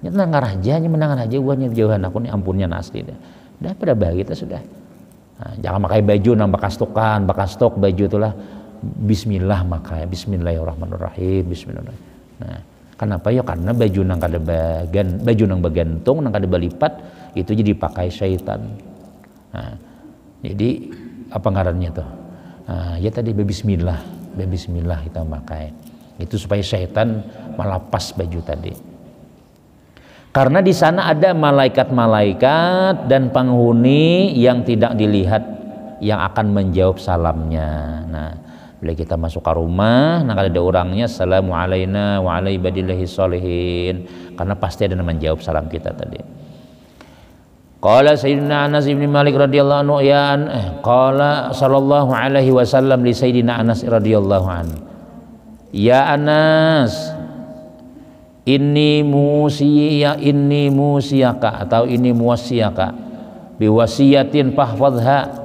Speaker 1: Nyata ngarajanya menangan aja uangnya berjauhan aku nih ampunnya nasli dah. Dah pada bahagia kita sudah. Nah, jangan pakai baju nang bekas stok baju itulah bismillah makai bismillahirrahmanirrahim bismillahirrahmanirrahim. Nah, kenapa ya? Karena baju nang kada baju nang bagantung nang kada balipat itu jadi pakai syaitan. Nah, jadi apa ngarannya tuh? Nah, ya tadi bismillah kita pakai. Itu supaya syaitan melepas baju tadi. Karena di sana ada malaikat-malaikat dan penghuni yang tidak dilihat yang akan menjawab salamnya. Nah, bila kita masuk ke rumah, nah ada orangnya assalamu alaina wa ala ibadillahi sholihin, karena pasti ada yang menjawab salam kita tadi. Qala Sayyidina Anas bin Malik radhiyallahu anhu qala sallallahu alaihi wasallam li Sayyidina Anas radhiyallahu anhu. Ya Anas, inni musiyaka atau ini muwasiyaka biwasiyatin fahfadha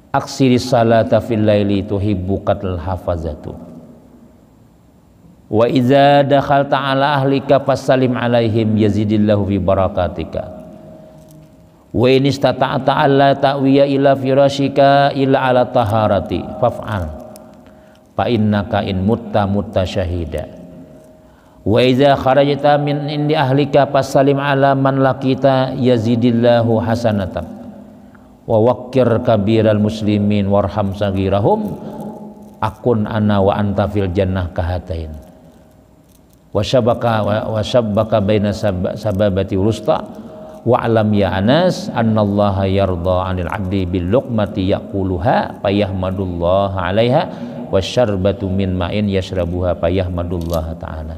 Speaker 1: aksiri salata fil laili tuhibbukatul hafazatu wa idza dakhalta ala ahlika fasallim alaihim yazidillahu fi barakatika wa in istata'ta alla ta'wiya ila firashika illa ala taharati faf'al fa innaka in mutta syahida wa idza kharajta min indi ahlika fasallim ala man laqita yazidillahu hasanatan wa waqqir kabiral muslimin warham sagirahum akun ana wa anta fil jannah kahatain wa syabaka baina sababati rusta wa'lam ya Anas annallaha yarda 'anil 'abdi bil luqmati yaquluha fayahmadullaha 'alaiha wasyarbatu min ma'in yashrabuha fayahmadullaha ta'ala.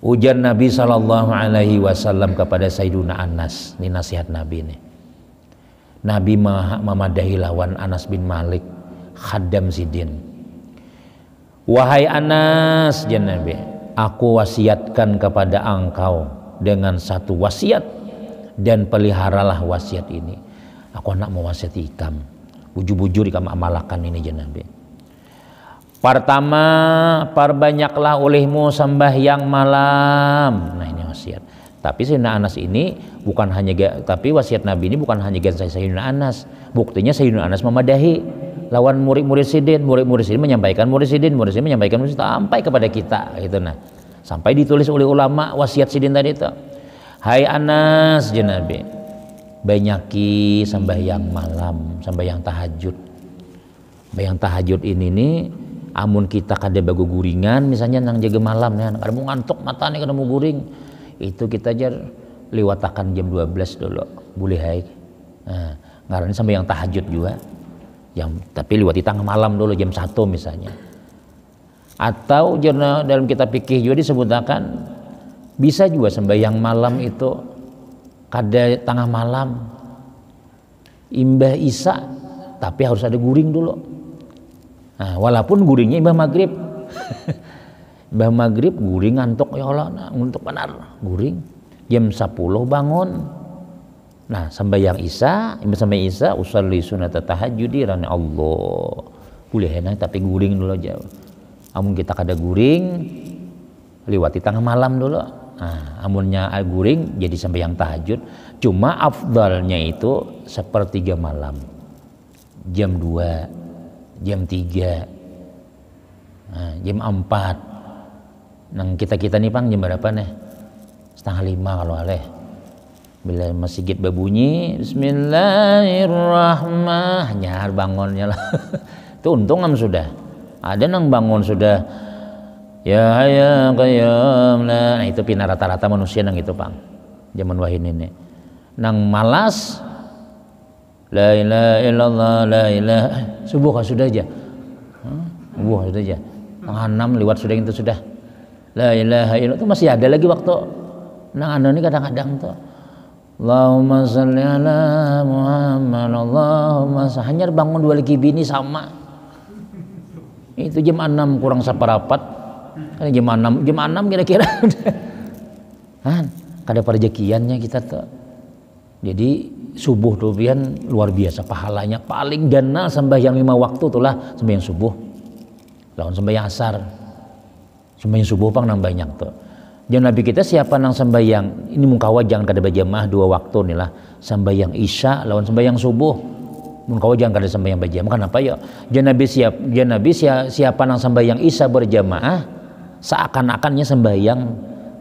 Speaker 1: Ujar Nabi sallallahu alaihi wasallam kepada Sayyiduna Anas, ini nasihat Nabi nih. Nabi memadahi lawan Anas bin Malik, khaddam Sidin. Wahai Anas, jan Nabi, aku wasiatkan kepada engkau dengan satu wasiat dan peliharalah wasiat ini. Aku nak mewasiati ikam, bujur-bujur ikam amalakan ini jan Nabi. Pertama, perbanyaklah olehmu sembahyang malam. Nah ini wasiat. Tapi Sayyidina Anas ini bukan hanya, tapi wasiat Nabi ini bukan hanya ganti Sayyidina Anas. Buktinya Sayyidina Anas memadahi lawan murid-murid Sidin, murid-murid Sidin menyampaikan murid Sidin menyampaikan murid Sidin, sampai kepada kita gitu. Nah, sampai ditulis oleh ulama wasiat Sidin tadi itu. Hai Anas, ya Nabi, banyaki sembahyang malam, sembahyang tahajud. Sembahyang tahajud ini nih, amun kita kada bagu guringan misalnya nang jaga malam ya, kada mau ngantuk mata nih kada mau guring, itu kita aja liwatakan jam 12 dulu boleh hai. Nah, ngarannya sembahyang tahajud juga. Tapi liwati tengah malam dulu jam 1 misalnya. Atau dalam kitab fikih juga disebutkan bisa juga sembahyang malam itu kada tengah malam imbah isya, tapi harus ada guring dulu. Nah, walaupun guringnya imbah maghrib. Imbah maghrib guring ngantuk ya Allah, nah, untuk benar guring jam 10 bangun. Nah, sembahyang isya, sampai isya usolli sunat tahajudi rana Allah. Boleh enak tapi guring dulu aja. Amun kita kada guring, liwati tengah malam dulu. Nah, amunnya guring jadi sembahyang tahajud. Cuma afdalnya itu sepertiga malam. Jam 2, jam 3, nah, jam 4. Nang kita nih Pang jam berapa nih? 4:30 kalau aleh. Bila masjid berbunyi Bismillahirrahmanirrahim, nyar bangunnya lah. Itu untung am sudah. Ada nang bangun sudah ya hayya qayyum lah. Nah, itu pina rata-rata manusia nang itu Pang. Zaman wahid ini. Nang malas la ilaha illallah la ilaha subuh sudah aja. Subuh sudah aja. Tengah 6 lewat sudah itu sudah. La ilaha illallah itu masih ada lagi waktu. Nang anu ini kadang-kadang tuh Allahumma sholli ala Muhammad Allahumma hanya bangun 2 lagi bini sama. Itu jam 6 kurang seperapat. Jam 6 kira-kira. Kan kada perjekiannya kita tuh. Jadi subuh tuh pian luar biasa pahalanya, paling dana sembahyang 5 waktu itulah sembahyang subuh. Lawan sembahyang asar. Sembahyang subuh Pang nang banyak tuh. Jangan Nabi kita siapa nang sembahyang ini mungkawa jangan kada berjamaah 2 waktu nih lah, sembahyang isya lawan sembahyang subuh. Mungkawa jangan kada sembahyang berjamaah. Kenapa ya? Jangan Nabi siapa nang sembahyang isya berjamaah seakan-akannya sembahyang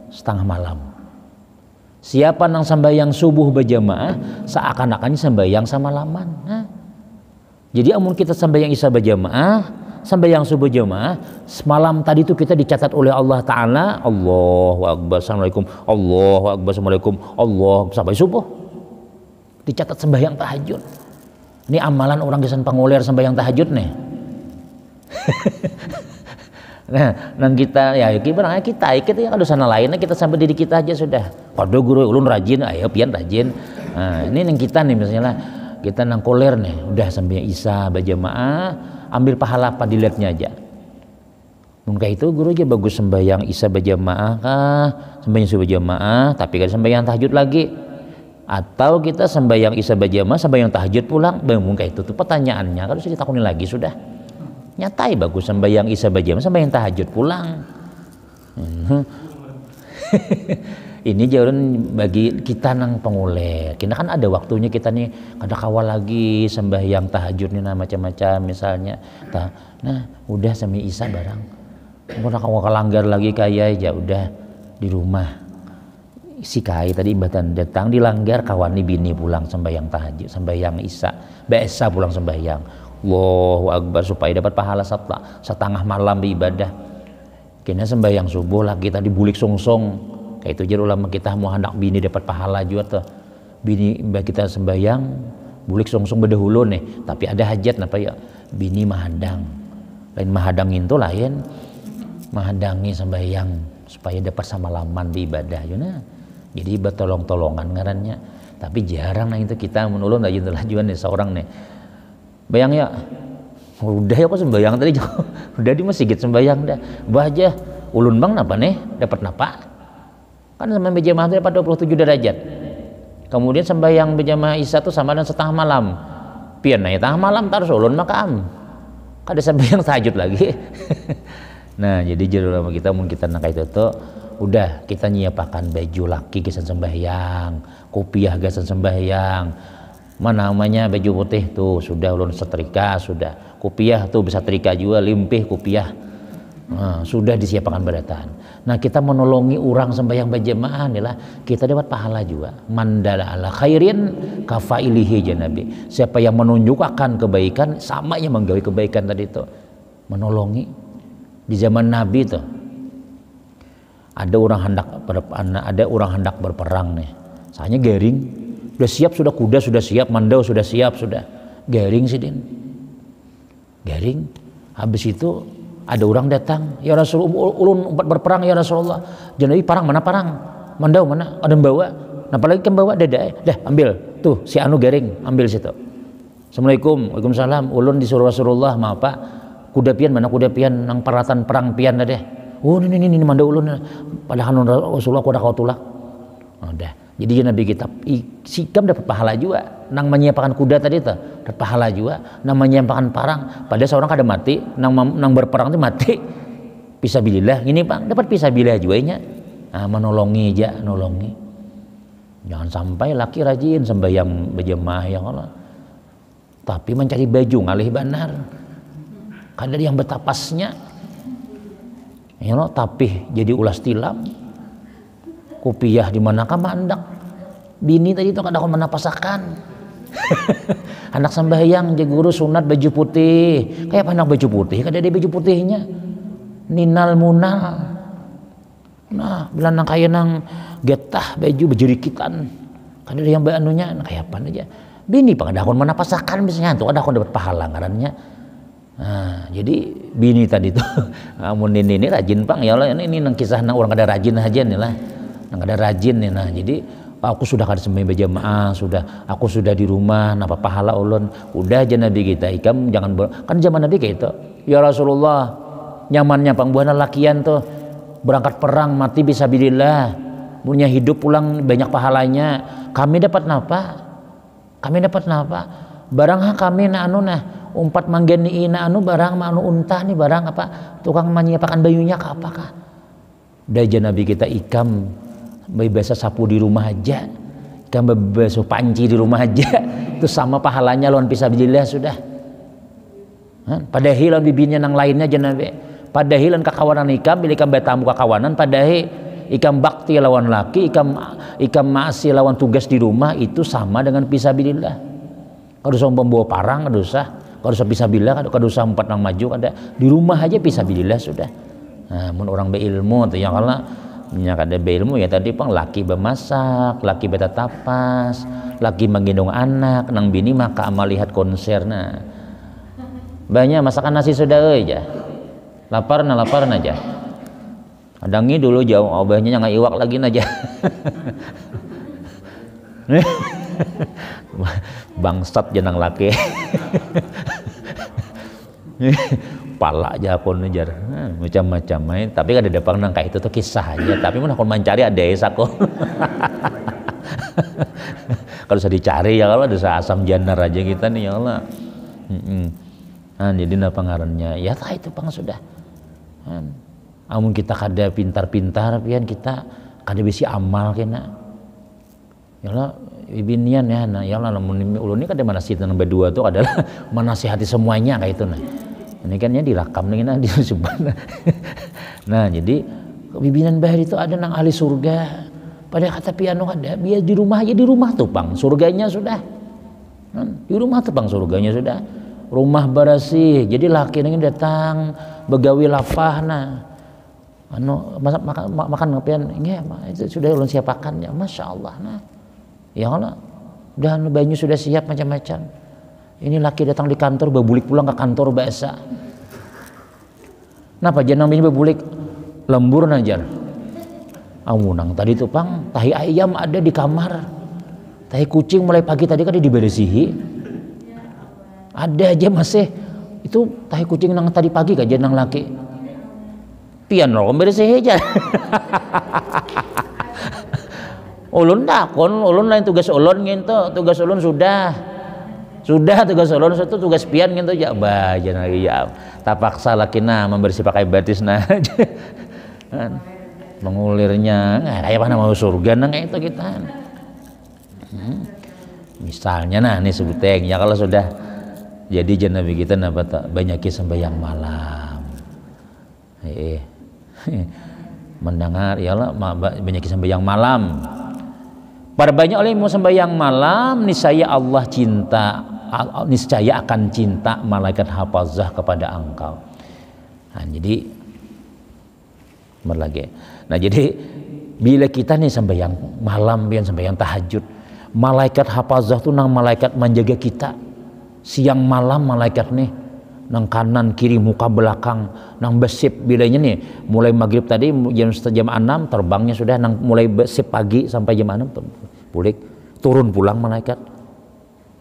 Speaker 1: setengah malam. Siapa nang sembahyang subuh berjamaah seakan-akannya sembahyang samalaman. Nah, jadi amun kita sembahyang isya berjamaah sampai yang subuh jamaah semalam tadi itu kita dicatat oleh Allah Ta'ala Allahu Akbar Assalamualaikum Allahu Akbar Assalamualaikum Allah sampai subuh dicatat sembahyang tahajud. Ini amalan orang kesan pangulir sembahyang tahajud nih. Nah, nang kita ya kita ya kalau sana lainnya kita sampai diri kita aja sudah. Padahal guru ulun rajin, ayo pian rajin. Nah, ini nang kita nih misalnya kita nang koler nih udah sembahyang isya berjamaah ambil pahala apa dilihatnya aja. Mungkin itu guru aja bagus sembahyang isya berjamaah kah, sembahyang subuh berjamaah, tapi kan sembahyang tahajud lagi. Atau kita sembahyang isya berjamaah, sembahyang tahajud pulang. Mungkin itu tuh pertanyaannya. Kalau sudah ditakuni lagi sudah. Nyatai bagus sembahyang isya berjamaah, sembahyang tahajud pulang. Ini jalan bagi kita nang penguler. Kita kan ada waktunya kita nih kada kawal lagi sembahyang tahajud nih macam-macam misalnya. Nah, udah semi isya barang. Udah kawal kelanggar lagi kayak ya udah di rumah. Si kai tadi imbatan datang dilanggar kawan nih bini pulang sembahyang tahajud, sembahyang isya, biasa pulang sembahyang. Allahu Akbar, supaya dapat pahala setengah malam beribadah. Kena sembahyang subuh lah kita dibulik songsong. Kayak itu aja ulama kita mau hendak bini dapat pahala juga tuh. Bini kita sembahyang bulik songsong bedahulu nih, tapi ada hajat napa ya? Bini mahadang. Lain mahadang itu lain mahadangi sembahyang supaya dapat samalaman di ibadah yuna. Jadi bertolong-tolongan ngarannya. Tapi jarang nah itu kita menolong aja lajuan nih seorang nih. Bayang ya. Udah ya kok sembahyang tadi udah di masjid sembahyang dah. Bah aja ulun bang napa nih dapat napa? Kan sama berjamaah itu dapat 27 derajat. Kemudian sembahyang berjamaah Isya itu sama dengan setengah malam. Pian nah tengah malam terus ulun makam. Kada sembahyang tahajud lagi. Nah, jadi jero kita mun kita nak itu tuh udah kita nyiapakan baju laki gesan sembahyang, kopiah gesan sembahyang. Mana namanya baju putih tuh sudah ulun setrika, sudah kopiah tuh bisa trika juga limpih kopiah. Nah, sudah disiapkan beratan. Nah, kita menolongi orang sembahyang berjamaah inilah kita dapat pahala juga. Mandala ala khairin kafailihi janabi. Siapa yang menunjukkan kebaikan sama yang menggawe kebaikan tadi itu. Menolongi. Di zaman Nabi tuh ada orang hendak berperang nih. Soalnya garing, udah siap sudah kuda sudah siap, mandau sudah siap sudah. Garing sih din. Garing. Habis itu ada orang datang, ya Rasulullah, ulun umpat berperang ya Rasulullah. Jadi parang mana parang? Mandau mana? Ada bawa. Nah, apalagi kan bawa dada. Dah ambil. Tuh si anu garing, ambil situ. Assalamualaikum. Waalaikumsalam. Ulun disuruh Rasulullah, maaf Pak. Kuda pian mana kuda pian nang peralatan perang pian dah deh. Oh ini mandau ulun. Padahal Rasulullah kuda kau tulak. Udah. Jadi Nabi kita sikam dapat pahala juga. Nang menyiapkan kuda tadi tuh dapat pahala juga. Nang menyiapkan parang. Padahal seorang kada mati. Nang berperang itu mati. Fisabilillah. Ini Bang dapat fisabilillah juga nya. Nah, menolongi aja, nolongi. Jangan sampai laki rajin sembahyang berjamaah ya Allah. Tapi mencari baju ngalih benar. Kada yang betapasnya. Ya Allah, tapi jadi ulas tilam. Kopiah di manakah mandak. Bini tadi itu kadang menapasakan. Anak sembahyang jadi guru sunat baju putih. Kayak apa anak baju putih? Kada ada baju putihnya. Ninal munal. Nah, bilang nang kaya nang getah baju bejerikitan. Kada ada yang anunya kayak apa aja. Bini pengadakon menapasakan misalnya tuh kadang dapat pahala ngarannya. Nah, jadi bini tadi tuh amun ini rajin Pang ya Allah ini nang kisah nang orang kada rajin aja nih lah. Nang ada rajin nih nah jadi aku sudah kada sembahyang berjamaah sudah aku sudah di rumah napa pahala ulun udah aja Nabi kita ikam jangan kan zaman Nabi kayak itu ya Rasulullah nyamannya pangbuana lakian tuh berangkat perang mati fisabilillah punya hidup pulang banyak pahalanya kami dapat napa barang kami na anu nah umpat manggen ni ina anu barang anu untah nih barang apa tukang menyiapkan bayunya ke apakah daja Nabi kita ikam biasa sapu di rumah aja ikam basuh panci di rumah aja itu sama pahalanya lawan fisabilillah sudah padahal lawan bibinya nang lainnya aja Nabi padahal lawan kakawanan ikam bila ikam betamu kakawanan padahal ikam bakti lawan laki ikam maasi lawan tugas di rumah itu sama dengan fisabilillah kalau usah membawa parang kada usah kalau usah fisabilillah kada usah empat nang maju kada di rumah aja fisabilillah sudah nah mun orang beilmu tuh yang kalau minyak ada beilmu ya tadi Pang laki bemasak laki betatapas laki menggendong anak nang bini maka melihat konser nah banyak masakan nasi sudah aja lapar aja adangi dulu jauh obahnya nggak iwak lagi aja bangsat jenang laki pala aja akon ngejar macam-macam tapi kan ada dapang nang kayak itu tuh kisah aja tapi mun akon mencari ada aku kalau bisa dicari ya kalau ada asam janar aja kita nih ya Allah nah jadi apa ngarannya ya tak itu Pang sudah amun kita kada pintar-pintar pian kita kada bisa amal kena ya Allah ibinian ya nah ya Allah lamun ulun ini kada manasihat nang berdua tuh adalah menasihati semuanya kayak itu nah ini kan ya direkam nih nah disebut nah jadi bibinan bahari itu ada nang ahli surga pada kata piano ada biar di rumah aja di rumah tuh Pang surganya sudah di rumah tuh Pang surganya sudah rumah bersih. Jadi laki ini datang begawi lapah nah. Makan ngopian nggih itu sudah ulun siapakan ya, Masya Allah. Nah ya Allah, dan banyu sudah siap macam-macam. Ini laki datang di kantor bebulik pulang ke kantor biasa. Napa jangan ini bebulik lembur najar. Amunang tadi tuh pang tahi ayam ada di kamar, tahi kucing mulai pagi tadi kan diberesihi, ada aja masih itu tahi kucing nang tadi pagi kan nang laki pian loh beresihi aja. Ulun takon, ulun lain tugas ulun gitu, tugas ulun sudah tugas ulun itu tugas pian gitu ya bajan lagi ya tapaksa lakina membersih pakai batis nah mengulirnya kayak mana mau surga nang kayak itu kita misalnya nah ini sebuteng ya kalau sudah jadi Nabi kita napa banyakin sembahyang malam mendengar ya Allah banyakin sembahyang malam. Perbanyak oleh mau sembahyang malam, niscaya Allah niscaya akan cinta malaikat hafazah kepada engkau. Nah, jadi berlagi. Nah, jadi bila kita nih sembahyang malam, biar sembahyang tahajud, malaikat hafazah tuh nang malaikat menjaga kita. Siang malam malaikat nih nang kanan kiri muka belakang nang besip bilanya nih mulai maghrib tadi jam 6 terbangnya sudah nang mulai besip pagi sampai jam 6 pulik turun pulang malaikat.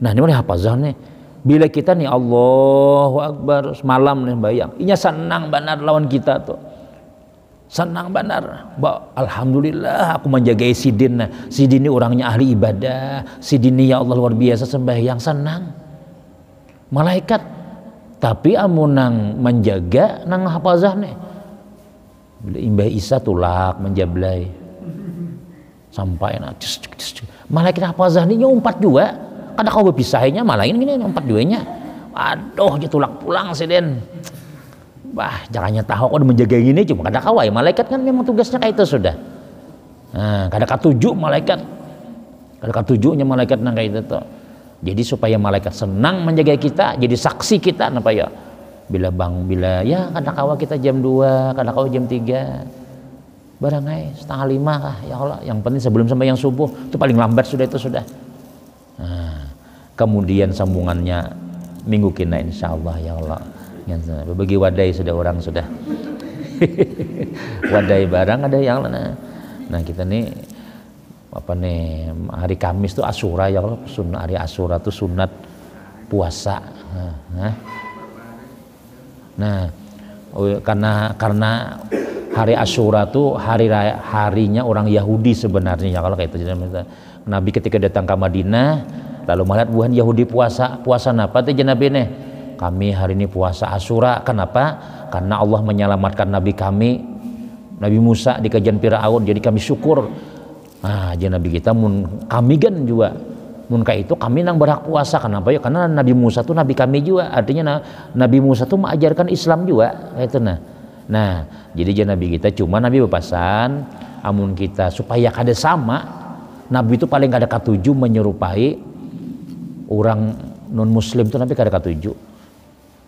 Speaker 1: Nah ini mulai hafazah nih bila kita nih Allahu Akbar semalam nih bayang inya senang benar lawan kita tuh senang benar alhamdulillah aku menjaga sidin. Nah sidin ini orangnya ahli ibadah, sidin ini ya Allah luar biasa sembahyang senang malaikat. Tapi amunang menjaga nang hafazah nih bila Imbah Isa tulak menjablay sampai malaikat hafazah ini umpat juga kada kau berpisahnya malahin gini umpat duanya aduh dia tulak pulang sih den bah jangannya tahu kau menjaga gini cuma kada kawai malaikat kan memang tugasnya kayak itu sudah nah kada katuju malaikat kada katujunya malaikat nang kayak itu tuh. Jadi supaya malaikat senang menjaga kita, jadi saksi kita apa ya? Bila ya kadang-kala kita jam 2, kadang-kala jam 3. Barangai 4:30 kah ya Allah, yang penting sebelum sembahyang subuh, itu paling lambat sudah itu sudah. Nah, kemudian sambungannya minggu kena insyaallah ya Allah. Bagi wadai sudah orang sudah. Wadai barang ada yang nah kita nih apa nih hari Kamis tuh Asyura ya Allah, sunat hari Asyura tuh sunat puasa. Nah karena hari Asyura tuh harinya orang Yahudi sebenarnya ya kalau kayak itu. Nabi ketika datang ke Madinah lalu melihat buhan Yahudi puasa napa teh Nabi nih kami hari ini puasa Asyura. Kenapa? Karena Allah menyelamatkan Nabi kami Nabi Musa di kejaran Firaun, jadi kami syukur. Nah, Nabi kita kami kan juga kayak itu kami nang berhak puasa. Kenapa ya? Karena Nabi Musa tuh Nabi kami juga. Artinya Nabi Musa tuh mengajarkan Islam juga kayak itu nah jadi Nabi kita cuma Nabi berpesan amun kita supaya kada sama Nabi itu paling kada katuju menyerupai orang non muslim tuh Nabi kada katuju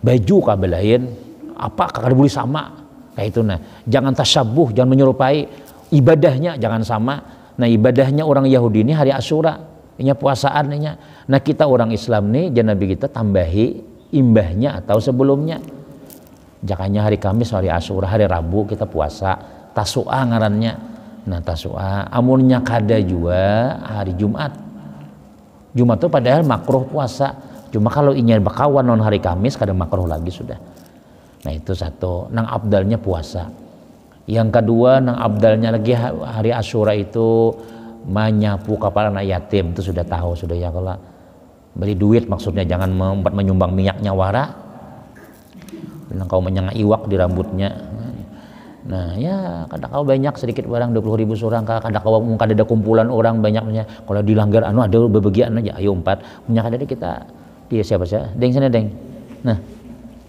Speaker 1: baju kabelain apa kada boleh sama kayak itu jangan tasyabuh, jangan menyerupai ibadahnya jangan sama. Nah ibadahnya orang Yahudi ini hari Asyura, ini puasaannya. Nah kita orang Islam nih, Nabi kita tambahi imbahnya atau sebelumnya. Jakanya hari Kamis, hari Asyura, hari Rabu kita puasa. Tasu'a ngarannya. Nah tasu'a, amunnya kada juga hari Jumat. Jumat itu padahal makruh puasa. Cuma kalau ingin bakawan non hari Kamis, kada makruh lagi sudah. Nah itu satu, nang abdalnya puasa. Yang kedua nang abdalnya lagi hari Asyura itu menyapu kepala anak yatim, itu sudah tahu sudah ya kalau beri duit maksudnya jangan menyumbang minyak nyawara kau menyang iwak di rambutnya. Nah ya kadang kau banyak sedikit barang 20.000 seorang kadang kau mungkin ada kumpulan orang banyaknya kalau dilanggar ada bebagian aja ayo 4 punya kada kita dia siapa sih deng sana deng nah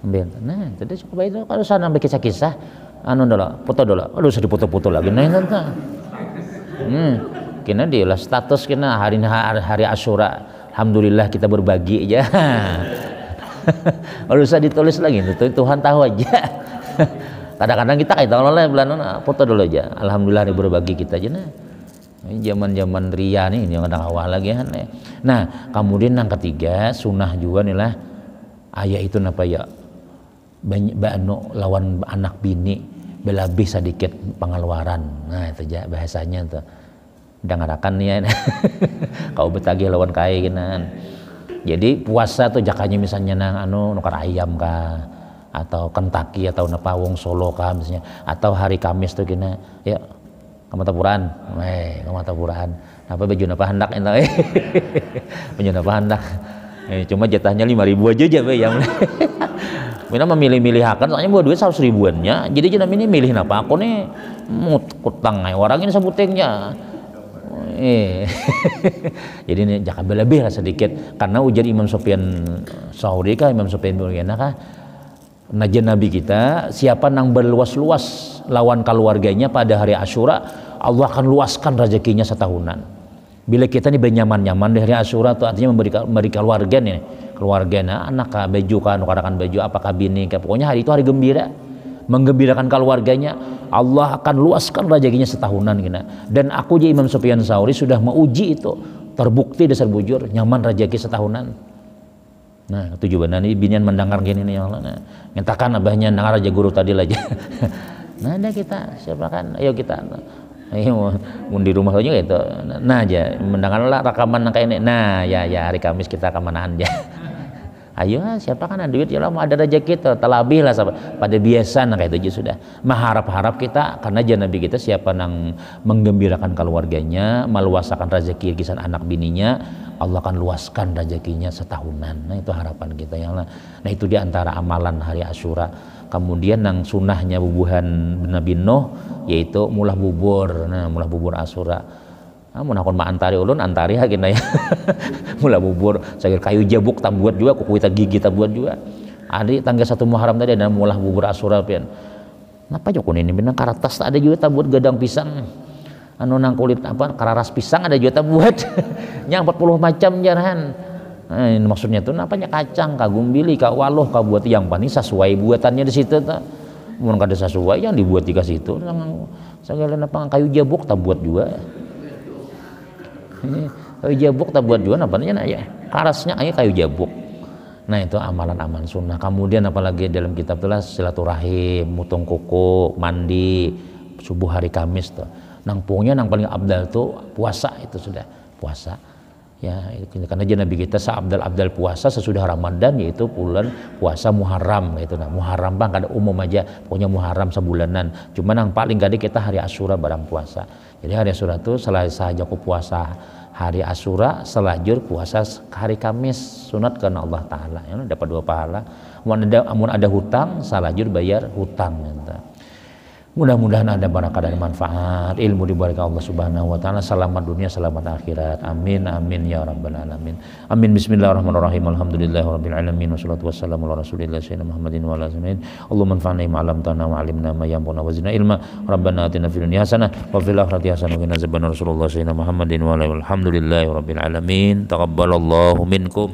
Speaker 1: ambil nah jadi coba itu kalau sana ambil kisah-kisah foto dulu, aduh sedih foto-foto lagi, kena dia lah status kena hari Asyura, alhamdulillah kita berbagi aja, Kalau usah ditulis lagi, Tuhan tahu aja. Kadang-kadang kita kayak tahu lah belanda foto dulu aja. Alhamdulillah hari berbagi kita aja nah. Ini zaman-zaman ria nih yang kadang awal lagi kan. Nah, kemudian yang ketiga sunnah juga nih lah ayah itu napa ya banyak lawan anak bini belabih sedikit pengeluaran. Nah, itu aja bahasanya tuh. Dengarakan nih ya. Kau betagi lawan kai kan. Jadi puasa tuh jakanya misalnya nang nukar ayam kah atau Kentucky atau Nepawong Solo kah misalnya atau hari Kamis tuh kena ya kamu taburan apa baju napa hendak ente baju napa hendak cuma jatahnya 5.000 aja yang mina memilih-milihakan soalnya buat duit 100 ribuannya jadi jangan ini milih napa aku nih kutang orang ini sebutingnya jadi ini jangan berlebih lah sedikit karena ujar Imam Sufyan Tsauri kah Imam Sufyan Muriana kah Najen Nabi kita siapa nang berluas-luas lawan keluarganya pada hari Asyura Allah akan luaskan rezekinya setahunan. Bila kita nih bernyaman-nyaman di hari Asyura itu artinya memberi keluarganya anak kah baju kah nukarakan baju apakah bini kah pokoknya hari itu hari gembira menggembirakan keluarganya Allah akan luaskan rezekinya setahunan gitu. Dan aku jadi Imam Sufyan Tsauri sudah menguji itu terbukti dasar bujur nyaman rezeki setahunan. Nah, tujuan ini binian mendengar gini nih Allah. Nah, ngentakan abahnya dengar aja guru tadi aja. Nah, ada kita siapa kan? Ayo kita. Ayo mau di rumah aja gitu. Nah, aja mendengarlah rekaman kayak ini. Nah, ya hari Kamis kita kemanaan aja. Ayo siapa kan ada duit ya lah mau ada rezeki kita terlebih lah pada biasa nah kayak itu sudah. Mengharap-harap kita karena jangan Nabi kita siapa nang menggembirakan keluarganya, meluasakan rezeki kisan anak bininya, Allah akan luaskan rezekinya setahunan. Nah itu harapan kita ya Allah. Nah itu diantara amalan hari Asyura. Kemudian nang sunnahnya bubuhan Nabi Nuh yaitu mulah bubur. Nah mulah bubur Asyura. Mun hakon mah antari ulun antari hakin ya. Mula bubur sagir kayu jabuk tak buat juga kuku kita gigi tak buat juga. Adi tanggal 1 Muharram tadi ada mulah bubur Asyura pian. Napa jokun ini benang karatas tak ada juga tak buat gadang pisang. Nang kulit apa kararas pisang ada juga tak buat. Yang 40 macam jarahan. Nah, ini maksudnya tuh napanya kacang, kagum bili, ka waluh, ka buat yang paling sesuai buatannya di situ tuh. Mun kada sesuai yang dibuat di situ. Segala napa kayu jabuk tak buat juga. Kayu jabuk tak buat juga namanya ya karasnya kayu jabuk. Nah itu amalan-amalan sunnah. Kemudian apalagi dalam kitab itulah silaturahim, mutong kuku, mandi subuh hari Kamis tuh. Nang pokoknya nang paling abdal tuh puasa itu sudah puasa. Ya karena Nabi kita seabdal puasa sesudah Ramadan yaitu bulan puasa Muharram gitu. Nah Muharram bang kada umum aja pokoknya Muharram sebulanan. Cuma nang paling gede kita hari Asyura barang puasa. Jadi hari Asyura itu saja aku puasa hari Asyura selajur puasa hari Kamis sunat karena Allah Ta'ala ya, dapat 2 pahala. Amun ada hutang salajur bayar hutang gitu. Mudah-mudahan ada barakah dan manfaat ilmu diberikan Allah Subhanahu wa taala selamat dunia selamat akhirat amin amin ya rabbal alamin amin bismillahirrahmanirrahim alhamdulillahirabbil alamin wassalatu wassalamu ala rasulillah sayyidina Muhammadin wa ala alihi Allahumma anfa'na bima 'allamtana wa 'allimna ma yanfa'una wa zidna ilma rabbana atina fid dunya hasanah wa fil akhirati hasanah wa qina adzabannar rasulullah sayyidina Muhammadin wa ala alihi alhamdulillahirabbil alamin taqabbalallahu minkum.